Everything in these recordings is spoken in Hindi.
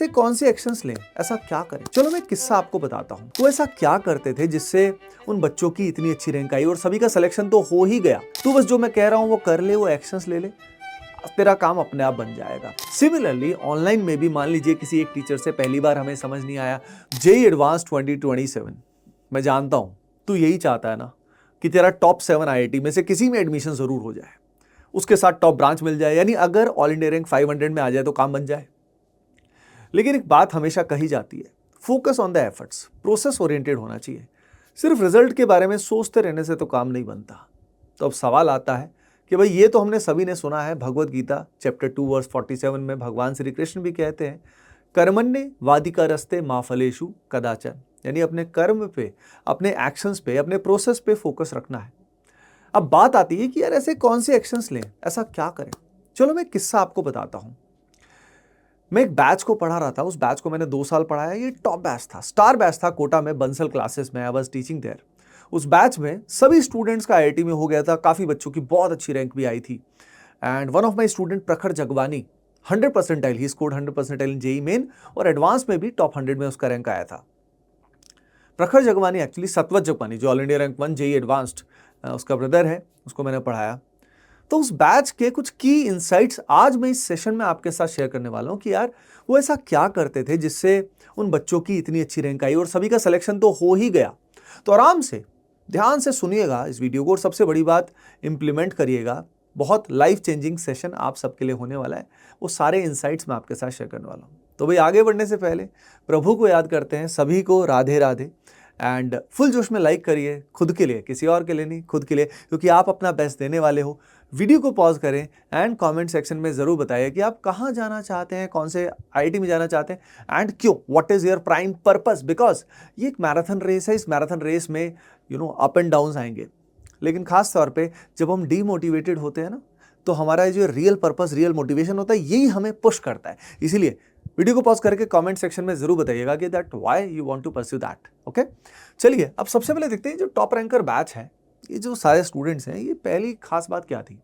ऐसे कौन से एक्शंस लें, ऐसा क्या करें? चलो मैं एक किस्सा आपको बताता हूँ। वो ऐसा क्या करते थे जिससे उन बच्चों की इतनी अच्छी रैंक आई और सभी का सिलेक्शन तो हो ही गया। तू बस जो मैं कह रहा हूँ वो कर ले, वो एक्शंस ले ले, तेरा काम अपने आप बन जाएगा। सिमिलरली ऑनलाइन में भी मान लीजिए किसी एक टीचर से पहली बार हमें समझ नहीं आया जेईई एडवांस 2027, मैं जानता हूं तू यही चाहता है ना कि तेरा टॉप 7 आईआईटी में से किसी में एडमिशन जरूर हो जाए, उसके साथ टॉप ब्रांच मिल जाए, यानी अगर ऑल इंडिया रैंक 500 में आ जाए तो काम बन जाए। लेकिन एक बात हमेशा कही जाती है, focus on the efforts, process oriented होना चाहिए। सिर्फ रिजल्ट के बारे में सोचते रहने से तो काम नहीं बनता। तो अब सवाल आता है कि भाई ये तो हमने सभी ने सुना है, भगवत गीता चैप्टर 2 वर्स 47 में भगवान श्री कृष्ण भी कहते हैं कर्मण्ये वाधिकारस्ते मा फलेषु कदाचन, यानी अपने कर्म पे, अपने एक्शंस पे, अपने प्रोसेस पे फोकस रखना है। अब बात आती है कि यार ऐसे कौन से एक्शंस लें, ऐसा क्या करें? चलो मैं एक किस्सा आपको बताता हूं। मैं एक बैच को पढ़ा रहा था, उस बैच को मैंने 2 साल पढ़ाया। ये टॉप बैच था, स्टार बैच था कोटा में, बंसल क्लासेस में, आई वाज टीचिंग देयर। उस बैच में सभी स्टूडेंट्स का आईआईटी में हो गया था, काफी बच्चों की बहुत अच्छी रैंक भी आई थी। And one of my student Prakhar Jagwani 100 percentile, he scored 100 percentile in JEE Main और एडवांस में भी टॉप 100 में उसका रैंक आया था। प्रखर जगवानी एक्चुअली सतवत जगवानी जो all India rank 1 JEE advanced उसका ब्रदर है, उसको मैंने पढ़ाया। तो उस बैच के कुछ की इनसाइट्स आज मैं इस सेशन में आपके साथ शेयर करने वाला हूं कि यार वो ऐसा क्या करते थे जिससे उन बच्चों की इतनी अच्छी रैंक आई और सभी का सिलेक्शन तो हो ही गया। तो आराम से ध्यान से सुनिएगा इस वीडियो को और सबसे बड़ी बात इंप्लीमेंट करिएगा। बहुत लाइफ चेंजिंग सेशन आप सबके लिए होने वाला है, वो सारे इनसाइट्स मैं आपके साथ शेयर करने वाला हूँ। तो भाई आगे बढ़ने से पहले प्रभु को याद करते हैं, सभी को राधे राधे। एंड फुल जोश में लाइक करिए, खुद के लिए, किसी और के लिए नहीं, खुद के लिए, क्योंकि आप अपना बेस्ट देने वाले हो। वीडियो को पॉज करें एंड कमेंट सेक्शन में ज़रूर बताइए कि आप कहाँ जाना चाहते हैं, कौन से आईआईटी में जाना चाहते हैं एंड क्यों, what is your prime purpose. Because ये एक मैराथन रेस है, इस मैराथन रेस में अप एंड डाउन्स आएंगे, लेकिन खास तौर पे जब हम डीमोटिवेटेड होते हैं ना, तो हमारा जो रियल पर्पस, रियल मोटिवेशन होता है, यही हमें पुश करता है। इसीलिए वीडियो को पॉज करके कमेंट सेक्शन में जरूर बताइएगा कि that why you want to pursue that. Okay, चलिए अब सबसे पहले देखते हैं जो टॉप रैंकर बैच है, ये जो सारे स्टूडेंट्स हैं, ये पहली खास बात क्या थी।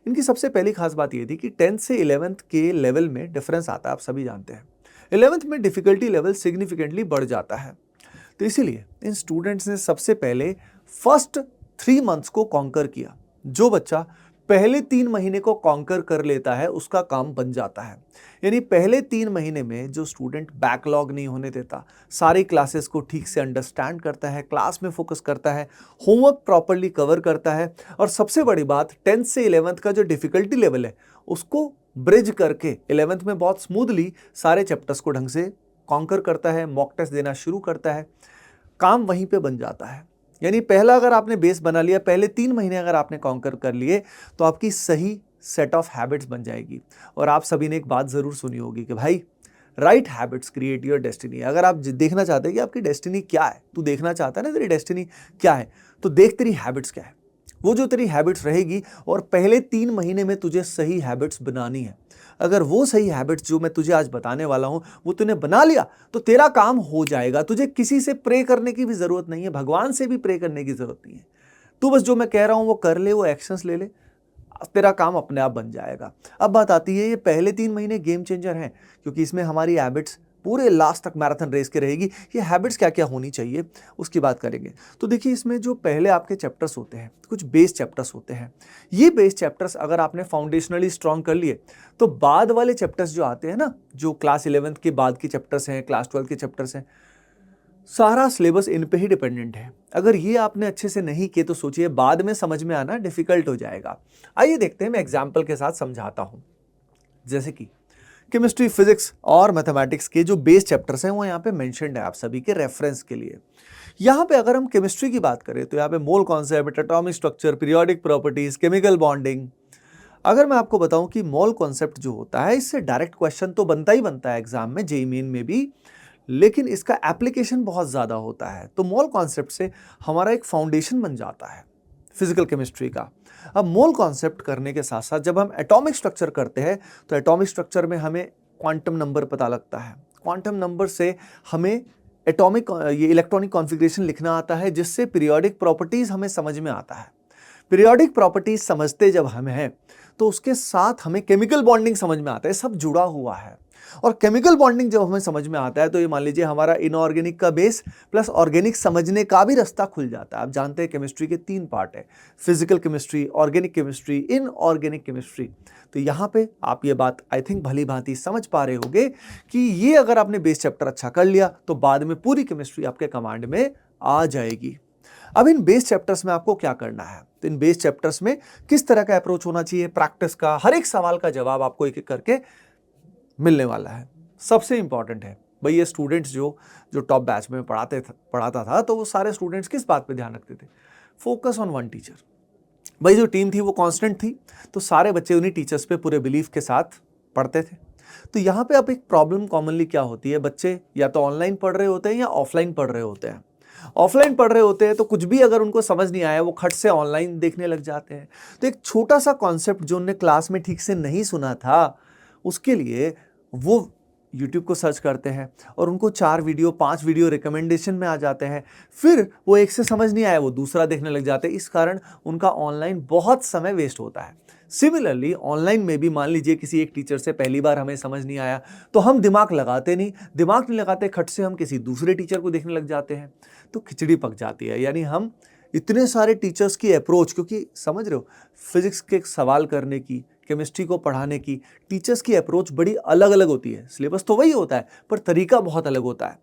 इनकी सबसे पहली खास बात ये थी कि 10th से 11th के लेवल में डिफरेंस आता है, आप सभी जानते हैं। 11th में डिफिकल्टी लेवल सिग्निफिकेंटली बढ़ जाता है। तो इसीलिए इन स्टूडेंट्स ने सबसे पहले फर्स्ट 3 मंथ्स को कॉन्कर किया। जो बच्चा पहले 3 महीने को कॉन्कर कर लेता है उसका काम बन जाता है। यानी पहले 3 महीने में जो स्टूडेंट बैकलॉग नहीं होने देता, सारी क्लासेस को ठीक से अंडरस्टैंड करता है, क्लास में फोकस करता है, होमवर्क प्रॉपर्ली कवर करता है, और सबसे बड़ी बात 10th से 11th का जो डिफिकल्टी लेवल है उसको ब्रिज करके 11th में बहुत स्मूथली सारे चैप्टर्स को ढंग से कॉन्कर करता है, मॉक टेस्ट देना शुरू करता है, काम वहीं पे बन जाता है। यानी पहला अगर आपने बेस बना लिया, पहले 3 महीने अगर आपने कॉन्कर कर लिए, तो आपकी सही सेट ऑफ हैबिट्स बन जाएगी। और आप सभी ने एक बात जरूर सुनी होगी कि भाई right habits create your destiny. अगर आप देखना चाहते हैं कि आपकी डेस्टिनी क्या है, तू देखना चाहता है ना तेरी डेस्टिनी क्या है, तो देख तेरी हैबिट्स क्या है। वो जो तेरी हैबिट्स रहेगी, और पहले 3 महीने में तुझे सही हैबिट्स बनानी है। अगर वो सही हैबिट्स जो मैं तुझे आज बताने वाला हूं वो तूने बना लिया तो तेरा काम हो जाएगा। तुझे किसी से प्रे करने की भी जरूरत नहीं है, भगवान से भी प्रे करने की जरूरत नहीं है। तू बस जो मैं कह रहा हूं वो कर ले, वो एक्शंस ले ले, तेरा काम अपने आप बन जाएगा। अब बात आती है, ये पहले 3 महीने गेम चेंजर हैं, क्योंकि इसमें हमारी हैबिट्स पूरे लास्ट तक मैराथन रेस के रहेगी। ये हैबिट्स क्या क्या होनी चाहिए उसकी बात करेंगे। तो देखिए, इसमें जो पहले आपके चैप्टर्स होते हैं, कुछ बेस चैप्टर्स होते हैं। ये बेस चैप्टर्स अगर आपने फाउंडेशनली स्ट्रॉन्ग कर लिए, तो बाद वाले चैप्टर्स जो आते हैं ना, जो क्लास 11th के बाद के चैप्टर्स हैं, क्लास 12 के चैप्टर्स हैं, सारा सिलेबस इन पे ही डिपेंडेंट है। अगर ये आपने अच्छे से नहीं किए तो सोचिए बाद में समझ में आना डिफिकल्ट हो जाएगा। आइए देखते हैं, मैं एग्जाम्पल के साथ समझाता हूं। जैसे कि केमिस्ट्री, फिजिक्स और मैथमेटिक्स के जो बेस चैप्टर्स हैं वो यहाँ पे मेंशन्ड है आप सभी के रेफरेंस के लिए। यहाँ पे अगर हम केमिस्ट्री की बात करें तो यहाँ पे mole concept, atomic structure, periodic properties, chemical bonding. अगर मैं आपको बताऊं कि मोल कॉन्सेप्ट जो होता है, इससे डायरेक्ट क्वेश्चन तो बनता ही बनता है एग्जाम में, जेईई मेन में भी, लेकिन इसका एप्लीकेशन बहुत ज़्यादा होता है। तो मोल कॉन्सेप्ट से हमारा एक फाउंडेशन बन जाता है फिजिकल केमिस्ट्री का। अब मोल कॉन्सेप्ट करने के साथ साथ जब हम एटॉमिक स्ट्रक्चर करते हैं तो एटॉमिक स्ट्रक्चर में हमें क्वांटम नंबर पता लगता है। क्वांटम नंबर से हमें एटॉमिक ये इलेक्ट्रॉनिक कॉन्फ़िगरेशन लिखना आता है, जिससे पीरियोडिक प्रॉपर्टीज़ हमें समझ में आता है। पीरियोडिक प्रॉपर्टीज़ समझते जब हम हैं तो उसके साथ हमें केमिकल बॉन्डिंग समझ में आता है, सब जुड़ा हुआ है। और केमिकल बॉन्डिंग जब हमें समझ में आता है तो ये मान लीजिए हमारा इनऑर्गेनिक का बेस प्लस ऑर्गेनिक समझने का भी रास्ता खुल जाता है। आप जानते हैं केमिस्ट्री के 3 पार्ट है, physical chemistry, organic chemistry, inorganic chemistry. तो यहाँ पे आप ये बात आई थिंक भली भांति समझ पा रहे होंगे कि ये अगर आपने बेस चैप्टर अच्छा कर लिया तो बाद में पूरी केमिस्ट्री आपके कमांड में आ जाएगी। अब इन बेस चैप्टर्स में आपको क्या करना है, तो इन बेस चैप्टर्स में किस तरह का अप्रोच होना चाहिए, प्रैक्टिस का हर एक सवाल का जवाब आपको एक एक करके मिलने वाला है। सबसे इंपॉर्टेंट है भाई ये स्टूडेंट्स जो टॉप बैच में पढ़ाता था तो वो सारे स्टूडेंट्स किस बात पे ध्यान रखते थे, फोकस ऑन वन टीचर। भाई जो टीम थी वो कांस्टेंट थी, तो सारे बच्चे उन्हीं टीचर्स पे पूरे बिलीफ के साथ पढ़ते थे। तो यहाँ पे अब एक प्रॉब्लम कॉमनली क्या होती है, बच्चे या तो ऑनलाइन पढ़ रहे होते हैं या ऑफलाइन पढ़ रहे होते हैं। ऑफलाइन पढ़ रहे होते हैं तो कुछ भी अगर उनको समझ नहीं आया वो खट से ऑनलाइन देखने लग जाते हैं। तो एक छोटा सा कॉन्सेप्ट जो उन्होंने क्लास में ठीक से नहीं सुना था उसके लिए वो YouTube को सर्च करते हैं और उनको 4 वीडियो 5 वीडियो रिकमेंडेशन में आ जाते हैं। फिर वो एक से समझ नहीं आया वो दूसरा देखने लग जाते हैं। इस कारण उनका ऑनलाइन बहुत समय वेस्ट होता है। सिमिलरली ऑनलाइन में भी मान लीजिए किसी एक टीचर से पहली बार हमें समझ नहीं आया तो हम दिमाग नहीं लगाते खट से हम किसी दूसरे टीचर को देखने लग जाते हैं, तो खिचड़ी पक जाती है। यानी हम इतने सारे टीचर्स की अप्रोच, क्योंकि समझ रहे हो फिजिक्स के सवाल करने की, केमिस्ट्री को पढ़ाने की टीचर्स की अप्रोच बड़ी अलग अलग होती है। सिलेबस तो वही होता है पर तरीका बहुत अलग होता है,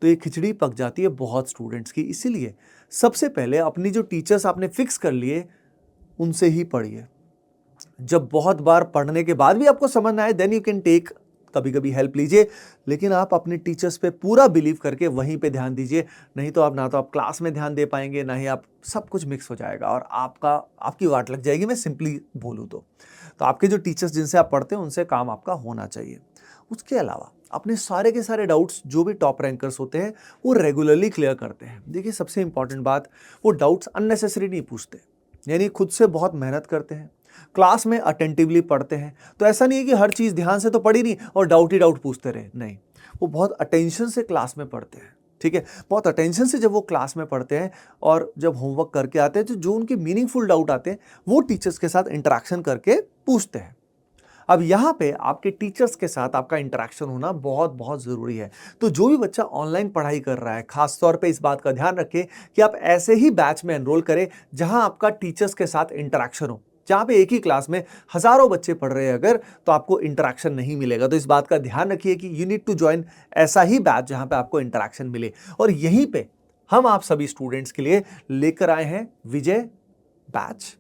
तो ये खिचड़ी पक जाती है बहुत स्टूडेंट्स की। इसीलिए सबसे पहले अपनी जो टीचर्स आपने फिक्स कर लिए उनसे ही पढ़िए। जब बहुत बार पढ़ने के बाद भी आपको समझ ना आए देन यू कैन टेक कभी कभी हेल्प लीजिए, लेकिन आप अपने टीचर्स पे पूरा बिलीव करके वहीं पे ध्यान दीजिए। नहीं तो आप ना तो आप क्लास में ध्यान दे पाएंगे, ना ही आप, सब कुछ मिक्स हो जाएगा और आपकी वाट लग जाएगी। मैं सिंपली बोलूँ तो आपके जो टीचर्स जिनसे आप पढ़ते हैं उनसे काम आपका होना चाहिए। उसके अलावा अपने सारे के सारे डाउट्स जो भी टॉप रैंकर्स होते हैं वो रेगुलरली क्लियर करते हैं। देखिए सबसे इंपॉर्टेंट बात, वो डाउट्स अननेसेसरी नहीं पूछते, यानी खुद से बहुत मेहनत करते हैं, क्लास में अटेंटिवली पढ़ते हैं। तो ऐसा नहीं है कि हर चीज़ ध्यान से तो पढ़ी नहीं और डाउट ही डाउट पूछते रहे, नहीं, वो बहुत अटेंशन से क्लास में पढ़ते हैं। ठीक है, बहुत अटेंशन से जब वो क्लास में पढ़ते हैं और जब होमवर्क करके आते हैं तो जो उनके मीनिंगफुल डाउट आते हैं वो टीचर्स के साथ इंटरेक्शन करके पूछते हैं। अब यहाँ पे आपके टीचर्स के साथ आपका इंटरेक्शन होना बहुत बहुत ज़रूरी है। तो जो भी बच्चा ऑनलाइन पढ़ाई कर रहा है खास तौर पे इस बात का ध्यान रखें कि आप ऐसे ही बैच में एनरोल करें जहां आपका टीचर्स के साथ इंटरेक्शन हो। जहाँ पे एक ही क्लास में हजारों बच्चे पढ़ रहे हैं अगर, तो आपको इंटरेक्शन नहीं मिलेगा। तो इस बात का ध्यान रखिए कि यू नीड टू ज्वाइन ऐसा ही बैच जहाँ पे आपको इंटरेक्शन मिले। और यहीं पे हम आप सभी स्टूडेंट्स के लिए लेकर आए हैं विजय बैच,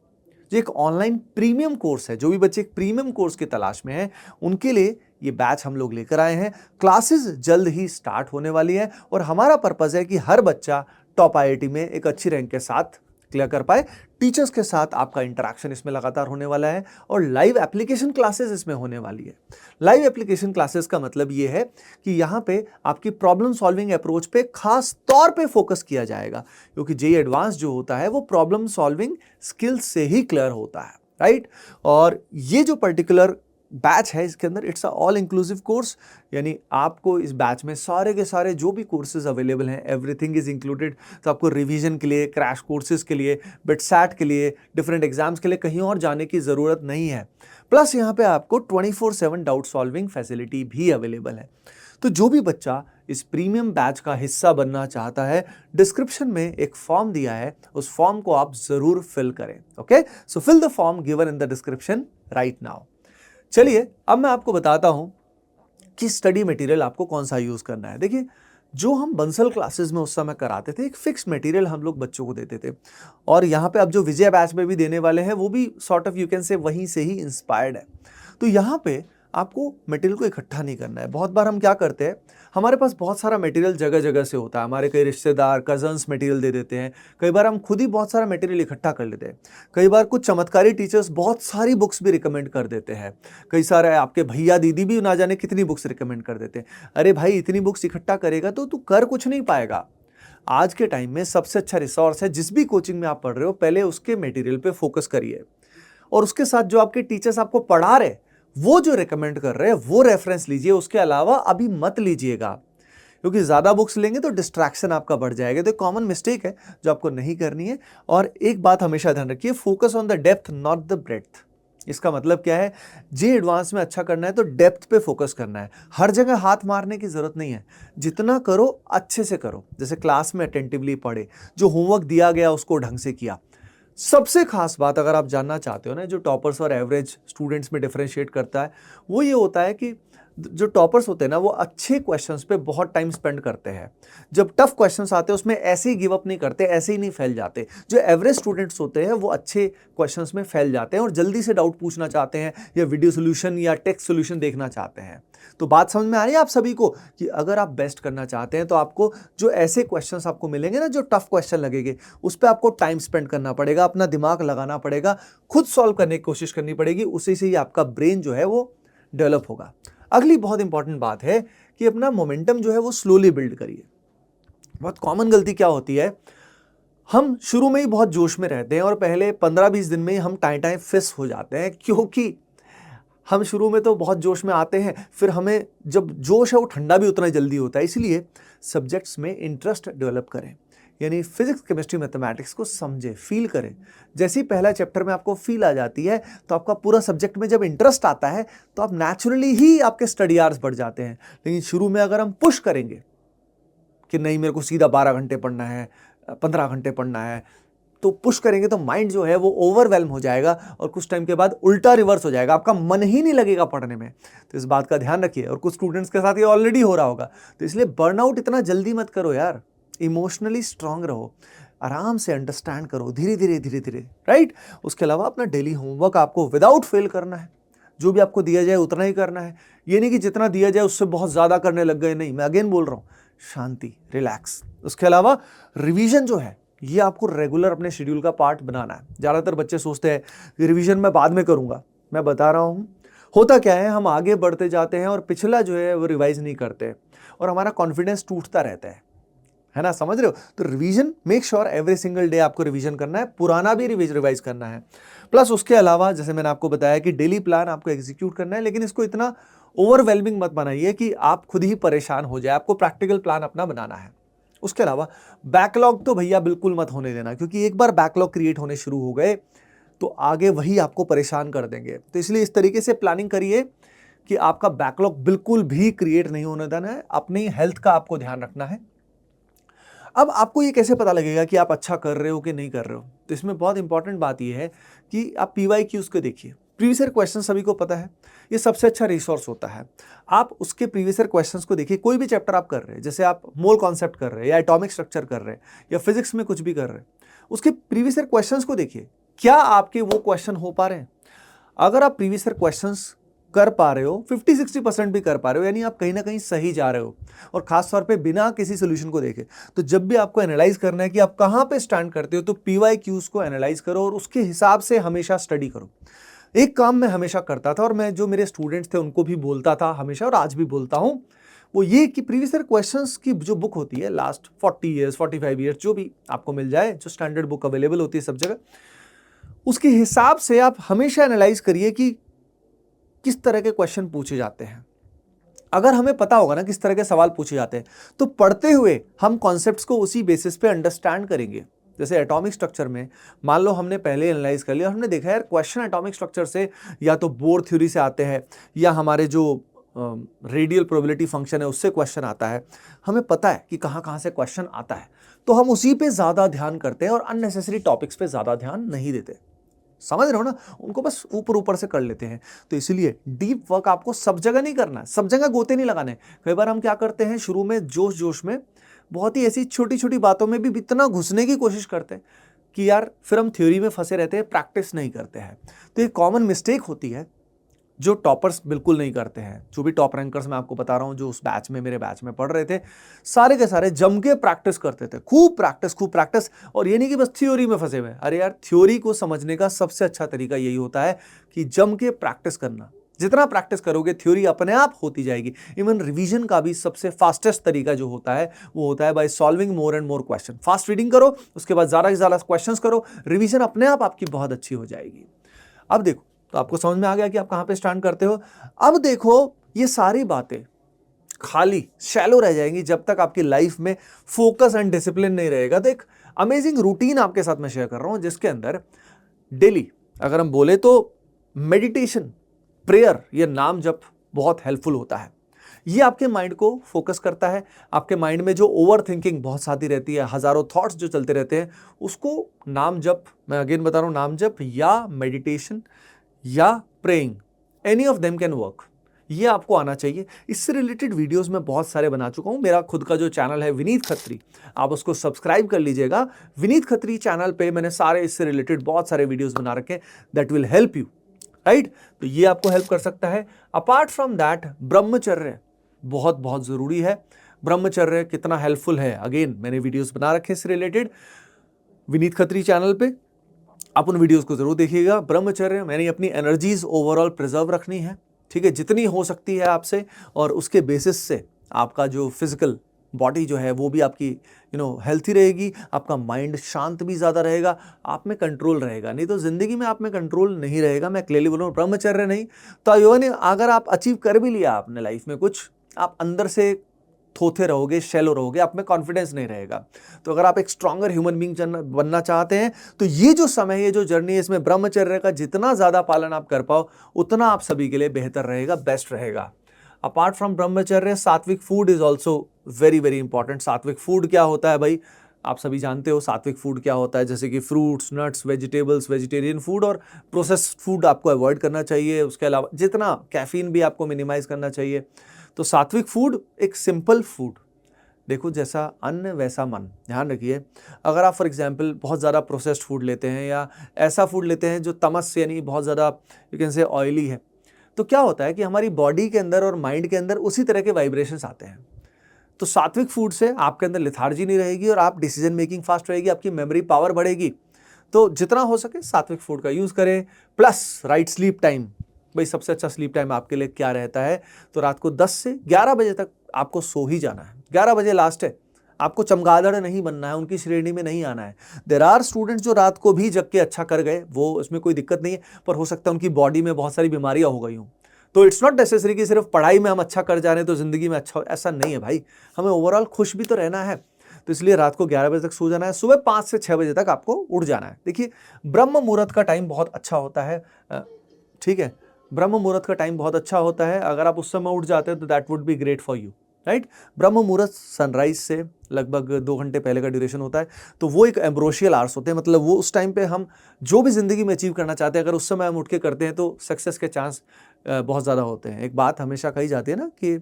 जो एक ऑनलाइन प्रीमियम कोर्स है। जो भी बच्चे एक प्रीमियम कोर्स की तलाश में हैं उनके लिए ये बैच हम लोग लेकर आए हैं। क्लासेस जल्द ही स्टार्ट होने वाली है और हमारा पर्पस है कि हर बच्चा टॉप IIT में एक अच्छी रैंक के साथ क्लियर कर पाए। टीचर्स के साथ आपका इंटरेक्शन इसमें लगातार होने वाला है और लाइव एप्लीकेशन क्लासेस इसमें होने वाली है। लाइव एप्लीकेशन क्लासेस का मतलब ये है कि यहाँ पे आपकी प्रॉब्लम सॉल्विंग अप्रोच पे खास तौर पे फोकस किया जाएगा, क्योंकि JEE एडवांस जो होता है वो प्रॉब्लम सॉल्विंग स्किल्स से ही क्लियर होता है, राइट। और ये जो पर्टिकुलर बैच है इसके अंदर it's a all inclusive course, यानी आपको इस बैच में सारे के सारे जो भी कोर्सेज अवेलेबल हैं एवरीथिंग इज इंक्लूडेड। तो आपको रिवीजन के लिए, क्रैश कोर्सेज के लिए, बिटसैट के लिए, डिफरेंट एग्जाम्स के लिए कहीं और जाने की ज़रूरत नहीं है। प्लस यहाँ पे आपको 24/7 डाउट सॉल्विंग फैसिलिटी भी अवेलेबल है। तो जो भी बच्चा इस प्रीमियम बैच का हिस्सा बनना चाहता है, डिस्क्रिप्शन में एक फॉर्म दिया है, उस फॉर्म को आप ज़रूर फिल करें। Okay, so fill the form given in the description right now. चलिए अब मैं आपको बताता हूं कि स्टडी मटेरियल आपको कौन सा यूज करना है। देखिए जो हम बंसल क्लासेस में उस समय कराते थे, एक फिक्स्ड मटेरियल हम लोग बच्चों को देते थे और यहाँ पे अब जो विजय बैच में भी देने वाले हैं वो भी sort of you can say वहीं से ही इंस्पायर्ड है। तो यहाँ पे आपको मटेरियल को इकट्ठा नहीं करना है। बहुत बार हम क्या करते हैं, हमारे पास बहुत सारा मटेरियल जगह जगह से होता है, हमारे कई रिश्तेदार कजन्स मटेरियल दे देते हैं, कई बार हम खुद ही बहुत सारा मटेरियल इकट्ठा कर लेते हैं, कई बार कुछ चमत्कारी टीचर्स बहुत सारी बुक्स भी रिकमेंड कर देते हैं, कई सारे आपके भैया दीदी भी ना जाने कितनी बुक्स रिकमेंड कर देते हैं। अरे भाई इतनी बुक्स इकट्ठा करेगा तो तू कर कुछ नहीं पाएगा। आज के टाइम में सबसे अच्छा रिसोर्स है, जिस भी कोचिंग में आप पढ़ रहे हो पहले उसके मटेरियल पे फोकस करिए और उसके साथ जो आपके टीचर्स आपको पढ़ा रहे वो जो रेकमेंड कर रहे हैं वो रेफरेंस लीजिए। उसके अलावा अभी मत लीजिएगा, क्योंकि ज़्यादा बुक्स लेंगे तो डिस्ट्रैक्शन आपका बढ़ जाएगा। तो कॉमन मिस्टेक है जो आपको नहीं करनी है। और एक बात हमेशा ध्यान रखिए, focus on the depth not the breadth. इसका मतलब क्या है, जे एडवांस में अच्छा करना है तो डेप्थ पे फोकस करना है, हर जगह हाथ मारने की जरूरत नहीं है, जितना करो अच्छे से करो। जैसे क्लास में अटेंटिवली पढ़े, जो होमवर्क दिया गया उसको ढंग से किया। सबसे खास बात अगर आप जानना चाहते हो ना, जो टॉपर्स और एवरेज स्टूडेंट्स में डिफरेंशिएट करता है, वो ये होता है कि जो टॉपर्स होते हैं ना, वो अच्छे क्वेश्चंस पे बहुत टाइम स्पेंड करते हैं। जब टफ क्वेश्चंस आते हैं उसमें ऐसे ही गिव अप नहीं करते, ऐसे ही नहीं फैल जाते। जो एवरेज स्टूडेंट्स होते हैं वो अच्छे क्वेश्चंस में फैल जाते हैं और जल्दी से डाउट पूछना चाहते हैं या वीडियो सोल्यूशन या टेक्स्ट सोल्यूशन देखना चाहते हैं। तो बात समझ में आ रही है आप सभी को कि अगर आप बेस्ट करना चाहते हैं तो आपको जो ऐसे क्वेश्चंस आपको मिलेंगे ना, जो टफ क्वेश्चन लगेंगे, उस पर आपको टाइम स्पेंड करना पड़ेगा, अपना दिमाग लगाना पड़ेगा, खुद सॉल्व करने की कोशिश करनी पड़ेगी। उसी से ही आपका ब्रेन जो है वो डेवलप होगा। अगली बहुत इंपॉर्टेंट बात है कि अपना मोमेंटम जो है वो स्लोली बिल्ड करिए। बहुत कॉमन गलती क्या होती है, हम शुरू में ही बहुत जोश में रहते हैं और पहले 15-20 दिन में ही हम टाएं फिस हो जाते हैं, क्योंकि हम शुरू में तो बहुत जोश में आते हैं, फिर हमें जब जोश है वो ठंडा भी उतना ही जल्दी होता है। इसलिए सब्जेक्ट्स में इंटरेस्ट डेवलप करें, यानी फिजिक्स, केमिस्ट्री, मैथमेटिक्स को समझें, फील करें। जैसे ही पहला चैप्टर में आपको फील आ जाती है तो आपका पूरा सब्जेक्ट में जब इंटरेस्ट आता है तो आप नेचुरली ही आपके स्टडी आवर्स बढ़ जाते हैं। लेकिन शुरू में अगर हम पुश करेंगे कि नहीं मेरे को सीधा 12 घंटे पढ़ना है, 15 घंटे पढ़ना है, तो पुश करेंगे तो माइंड जो है वो ओवरवेल्म हो जाएगा और कुछ टाइम के बाद उल्टा रिवर्स हो जाएगा, आपका मन ही नहीं लगेगा पढ़ने में। तो इस बात का ध्यान रखिए। और कुछ स्टूडेंट्स के साथ ये ऑलरेडी हो रहा होगा, तो इसलिए बर्नआउट इतना जल्दी मत करो यार, इमोशनली स्ट्रांग रहो, आराम से अंडरस्टैंड करो, धीरे धीरे धीरे धीरे, राइट। उसके अलावा अपना डेली होमवर्क आपको विदाउट फेल करना है, जो भी आपको दिया जाए उतना ही करना है। ये नहीं कि जितना दिया जाए उससे बहुत ज़्यादा करने लग गए, नहीं, मैं अगेन बोल रहा हूँ, शांति, रिलैक्स। उसके अलावा रिवीजन जो है ये आपको रेगुलर अपने शेड्यूल का पार्ट बनाना है। ज़्यादातर बच्चे सोचते हैं रिवीजन मैं बाद में करूँगा, मैं बता रहा हूँ होता क्या है, हम आगे बढ़ते जाते हैं और पिछला जो है वो रिवाइज नहीं करते और हमारा कॉन्फिडेंस टूटता रहता है ना, समझ रहे हो। तो revision, make sure every single day आपको रिवीजन करना है, पुराना भी रिवाइज करना है। प्लस उसके अलावा जैसे मैंने आपको बताया कि डेली प्लान आपको एग्जीक्यूट करना है, लेकिन इसको इतना ओवरवेलमिंग मत बनाइए कि आप खुद ही परेशान हो जाए, आपको प्रैक्टिकल प्लान अपना बनाना है। उसके अलावा बैकलॉग तो भैया बिल्कुल मत होने देना, क्योंकि एक बार बैकलॉग क्रिएट होने शुरू हो गए तो आगे वही आपको परेशान कर देंगे। तो इसलिए इस तरीके से प्लानिंग करिए कि आपका बैकलॉग बिल्कुल भी क्रिएट नहीं होने देना है। अपनी हेल्थ का आपको ध्यान रखना है। अब आपको ये कैसे पता लगेगा कि आप अच्छा कर रहे हो कि नहीं कर रहे हो, तो इसमें बहुत इंपॉर्टेंट बात यह है कि आप PYQs को देखिए। प्रीवियस ईयर क्वेश्चन सभी को पता है, ये सबसे अच्छा रिसोर्स होता है। आप उसके प्रीवियस ईयर क्वेश्चंस को देखिए। कोई भी चैप्टर आप कर रहे हैं, जैसे आप मोल कॉन्सेप्ट कर रहे हैं या एटॉमिक स्ट्रक्चर कर रहे हैं या फिजिक्स में कुछ भी कर रहे हैं, उसके प्रीवियस ईयर क्वेश्चंस को देखिए, क्या आपके वो क्वेश्चन हो पा रहे हैं। अगर आप प्रीवियस ईयर क्वेश्चंस कर पा रहे हो, 50-60% भी कर पा रहे हो, यानी आप कहीं ना कहीं सही जा रहे हो, और खास तौर पे बिना किसी सोल्यूशन को देखे। तो जब भी आपको एनालाइज करना है कि आप कहाँ पे स्टैंड करते हो, तो PYQs को एनालाइज करो और उसके हिसाब से हमेशा स्टडी करो। एक काम मैं हमेशा करता था और मैं जो मेरे स्टूडेंट्स थे उनको भी बोलता था हमेशा, और आज भी बोलता हूं, वो ये कि प्रीवियस ईयर क्वेश्चंस की जो बुक होती है लास्ट 40 ईयर्स 45 ईयर्स जो भी आपको मिल जाए, जो स्टैंडर्ड बुक अवेलेबल होती है सब जगह, उसके हिसाब से आप हमेशा एनालाइज करिए कि किस तरह के क्वेश्चन पूछे जाते हैं। अगर हमें पता होगा ना किस तरह के सवाल पूछे जाते हैं, तो पढ़ते हुए हम कॉन्सेप्ट्स को उसी बेसिस पे अंडरस्टैंड करेंगे। जैसे एटॉमिक स्ट्रक्चर में मान लो हमने पहले एनालाइज कर लिया और हमने देखा यार क्वेश्चन एटॉमिक स्ट्रक्चर से या तो बोर थ्योरी से आते हैं या हमारे जो रेडियल प्रोबेबिलिटी फंक्शन है उससे क्वेश्चन आता है, हमें पता है कि कहाँ कहाँ से क्वेश्चन आता है, तो हम उसी पे ज़्यादा ध्यान करते हैं और अननेसेसरी टॉपिक्स पे ज़्यादा ध्यान नहीं देते। समझ रहे हो ना, उनको बस ऊपर ऊपर से कर लेते हैं। तो इसलिए डीप वर्क आपको सब जगह नहीं करना है, सब जगह गोते नहीं लगाने। कई बार हम क्या करते हैं, शुरू में जोश जोश में बहुत ही ऐसी छोटी छोटी बातों में भी इतना घुसने की कोशिश करते हैं कि यार फिर हम थ्योरी में फंसे रहते हैं, प्रैक्टिस नहीं करते हैं। तो ये कॉमन मिस्टेक होती है जो टॉपर्स बिल्कुल नहीं करते हैं। जो भी टॉप रैंकर्स मैं आपको बता रहा हूँ, जो उस बैच में मेरे बैच में पढ़ रहे थे, सारे के सारे जम के प्रैक्टिस करते थे, खूब प्रैक्टिस। और ये नहीं कि बस थ्योरी में फंसे हुए। अरे यार, थ्योरी को समझने का सबसे अच्छा तरीका यही होता है कि जम के प्रैक्टिस करना। जितना प्रैक्टिस करोगे थ्योरी अपने आप होती जाएगी। इवन रिवीजन का भी सबसे फास्टेस्ट तरीका जो होता है वो होता है by solving more and more question. Fast reading करो, उसके बाद ज़्यादा से ज़्यादा क्वेश्चंस करो, रिवीजन अपने आप आपकी बहुत अच्छी हो जाएगी। अब देखो, तो आपको समझ में आ गया कि आप कहाँ पे स्टैंड करते हो। अब देखो, ये सारी बातें खाली शैलो रह जाएंगी जब तक आपकी लाइफ में फोकस एंड डिसिप्लिन नहीं रहेगा। तो एक अमेजिंग रूटीन आपके साथ मैं शेयर कर रहा हूँ, जिसके अंदर डेली अगर हम बोले तो मेडिटेशन, प्रेयर, ये नाम जप बहुत हेल्पफुल होता है। ये आपके माइंड को फोकस करता है। आपके माइंड में जो ओवर थिंकिंग बहुत सारी रहती है, हजारों थॉट्स जो चलते रहते हैं, उसको नाम जप, मैं अगेन बता रहा हूं, नाम जप या मेडिटेशन या praying, any of them can work. ये आपको आना चाहिए। इससे रिलेटेड वीडियोस मैं बहुत सारे बना चुका हूं। मेरा खुद का जो चैनल है विनीत खत्री, आप उसको सब्सक्राइब कर लीजिएगा। विनीत खत्री चैनल पे मैंने सारे इससे रिलेटेड बहुत सारे वीडियोस बना रखे हैं, that will help you, right. तो ये आपको हेल्प कर सकता है। अपार्ट फ्रॉम दैट, ब्रह्मचर्य बहुत बहुत जरूरी है। ब्रह्मचर्य कितना हेल्पफुल है, अगेन मैंने वीडियोस बना रखे इससे रिलेटेड विनीत खत्री चैनल पे, आप उन वीडियोस को जरूर देखिएगा। ब्रह्मचर्य मैंने अपनी एनर्जीज ओवरऑल प्रिजर्व रखनी है, ठीक है, जितनी हो सकती है आपसे, और उसके बेसिस से आपका जो फिजिकल बॉडी जो है वो भी आपकी हेल्थी रहेगी, आपका माइंड शांत भी ज़्यादा रहेगा, आप में कंट्रोल रहेगा। नहीं तो ज़िंदगी में आप में कंट्रोल नहीं रहेगा। मैं क्लियरली बोल रहा हूँ, ब्रह्मचर्य नहीं तो इवन अगर आप अचीव कर भी लिया आपने लाइफ में कुछ, आप अंदर से थोथे रहोगे, शैलो रहोगे, आप में कॉन्फिडेंस नहीं रहेगा। तो अगर आप एक स्ट्रॉन्गर ह्यूमन बीइंग बनना चाहते हैं तो ये जो समय, ये जो जर्नी है, इसमें ब्रह्मचर्य का जितना ज़्यादा पालन आप कर पाओ उतना आप सभी के लिए बेहतर रहेगा, बेस्ट रहेगा। अपार्ट फ्रॉम ब्रह्मचर्य, सात्विक food is also very very important. सात्विक फूड क्या होता है भाई, आप सभी जानते हो सात्विक फूड क्या होता है, जैसे कि fruits, nuts, vegetables, vegetarian food, और प्रोसेस्ड फूड आपको अवॉइड करना चाहिए। उसके अलावा जितना कैफीन भी आपको मिनिमाइज करना चाहिए। तो सात्विक फूड एक सिंपल फूड, देखो जैसा अन्न वैसा मन, ध्यान रखिए। अगर आप फॉर एग्जांपल बहुत ज़्यादा प्रोसेस्ड फूड लेते हैं या ऐसा फूड लेते हैं जो तमस यानी बहुत ज़्यादा यू कैन से ऑयली है, तो क्या होता है कि हमारी बॉडी के अंदर और माइंड के अंदर उसी तरह के वाइब्रेशंस आते हैं। तो सात्विक फूड से आपके अंदर लेथार्जी नहीं रहेगी और आप डिसीजन मेकिंग फास्ट रहेगी, आपकी मेमोरी पावर बढ़ेगी। तो जितना हो सके सात्विक फूड का यूज़ करें। प्लस राइट स्लीप टाइम, भाई सबसे अच्छा स्लीप टाइम आपके लिए क्या रहता है, तो रात को 10 से 11 बजे तक आपको सो ही जाना है। 11 बजे लास्ट है, आपको चमगादड़ नहीं बनना है, उनकी श्रेणी में नहीं आना है। देयर आर स्टूडेंट्स जो रात को भी जग के अच्छा कर गए, वो इसमें कोई दिक्कत नहीं है, पर हो सकता है उनकी बॉडी में बहुत सारी बीमारियां हो गई हों। तो इट्स नॉट नेसेसरी कि सिर्फ पढ़ाई में हम अच्छा कर जा रहे हैं तो जिंदगी में अच्छा हो, ऐसा नहीं है भाई। हमें ओवरऑल खुश भी तो रहना है। तो इसलिए रात को 11 बजे तक सो जाना है, सुबह 5 से 6 बजे तक आपको उठ जाना है। देखिए ब्रह्म मुहूर्त का टाइम बहुत अच्छा होता है, ठीक है, ब्रह्म मुहूर्त का टाइम बहुत अच्छा होता है। अगर आप उस समय उठ जाते हैं तो that would be great for you, right. ब्रह्म मुहूर्त सनराइज से लगभग 2 घंटे पहले का ड्यूरेशन होता है। तो वो एक एम्ब्रोशियल आवर्स होते हैं, मतलब वो उस टाइम पे हम जो भी ज़िंदगी में अचीव करना चाहते हैं, अगर उस समय हम उठ के करते हैं तो सक्सेस के चांस बहुत ज़्यादा होते हैं। एक बात हमेशा कही जाती है ना कि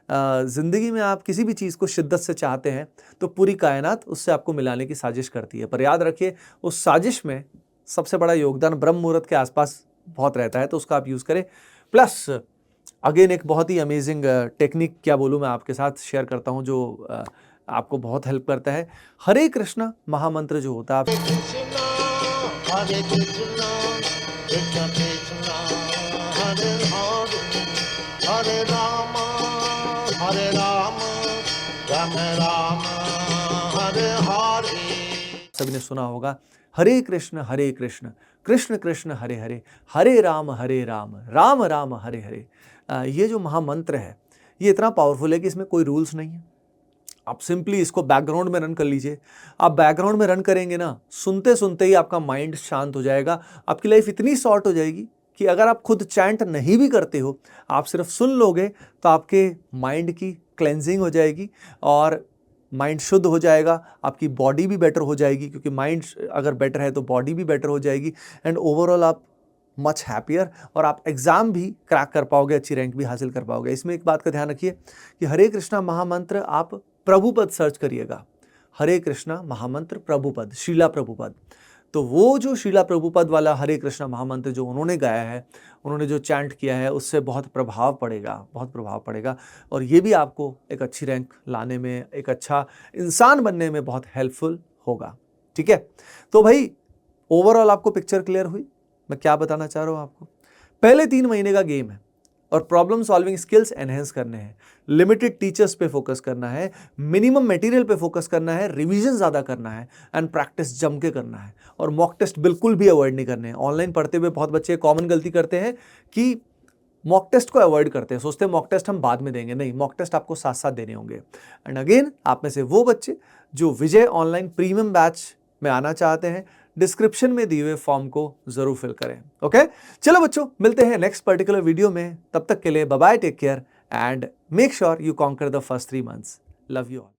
ज़िंदगी में आप किसी भी चीज़ को शिद्दत से चाहते हैं तो पूरी कायनात उससे आपको मिलाने की साजिश करती है। पर याद रखिए उस साजिश में सबसे बड़ा योगदान ब्रह्म मुहूर्त के आसपास बहुत रहता है, तो उसका आप यूज़ करें। प्लस अगेन एक बहुत ही अमेजिंग टेक्निक क्या बोलूँ मैं आपके साथ शेयर करता हूँ जो आपको बहुत हेल्प करता है। हरे कृष्णा महामंत्र जो होता है, हरे कृष्णा कृष्ण कृष्णा हरे हरे, हरे राम राम राम हरे हरे। सभी ने सुना होगा, हरे कृष्ण कृष्ण कृष्ण हरे हरे, हरे राम राम राम हरे हरे। ये जो महामंत्र है ये इतना पावरफुल है कि इसमें कोई रूल्स नहीं है। आप सिंपली इसको बैकग्राउंड में रन कर लीजिए। आप बैकग्राउंड में रन करेंगे ना, सुनते सुनते ही आपका माइंड शांत हो जाएगा। आपकी लाइफ इतनी शॉर्ट हो जाएगी कि अगर आप खुद चैंट नहीं भी करते हो, आप सिर्फ सुन लोगे तो आपके माइंड की क्लेंजिंग हो जाएगी और माइंड शुद्ध हो जाएगा। आपकी बॉडी भी बेटर हो जाएगी, क्योंकि माइंड अगर बेटर है तो बॉडी भी बेटर हो जाएगी। एंड ओवरऑल आप मच हैप्पियर, और आप एग्ज़ाम भी क्रैक कर पाओगे, अच्छी रैंक भी हासिल कर पाओगे। इसमें एक बात का ध्यान रखिए कि हरे कृष्णा महामंत्र आप प्रभुपद सर्च करिएगा, हरे कृष्णा महामंत्र प्रभुपद, शीला प्रभुपद। तो वो जो शीला प्रभुपद वाला हरे कृष्णा महामंत्र जो उन्होंने गाया है, उन्होंने जो चैंट किया है, उससे बहुत प्रभाव पड़ेगा और ये भी आपको एक अच्छी रैंक लाने में, एक अच्छा इंसान बनने में बहुत हेल्पफुल होगा। ठीक है, तो भाई ओवरऑल आपको पिक्चर क्लियर हुई मैं क्या बताना चाह रहा हूँ आपको। पहले 3 महीने का गेम है और प्रॉब्लम सॉल्विंग स्किल्स एनहेंस करने हैं, लिमिटेड टीचर्स पे फोकस करना है, मिनिमम मटेरियल पे फोकस करना है, रिवीजन ज़्यादा करना है एंड प्रैक्टिस जम के करना है। और मॉक टेस्ट बिल्कुल भी अवॉइड नहीं करने हैं। ऑनलाइन पढ़ते हुए बहुत बच्चे कॉमन गलती करते हैं कि मॉक टेस्ट को अवॉइड करते हैं, सोचते हैं मॉक टेस्ट हम बाद में देंगे। नहीं, मॉक टेस्ट आपको साथ साथ देने होंगे। एंड अगेन आप में से वो बच्चे जो विजय ऑनलाइन प्रीमियम बैच में आना चाहते हैं, डिस्क्रिप्शन में दिए हुए फॉर्म को जरूर फिल करें। ओके, चलो बच्चों, मिलते हैं नेक्स्ट पर्टिकुलर वीडियो में। तब तक के लिए bye bye, take care and make sure you conquer the first 3 months। Love you all.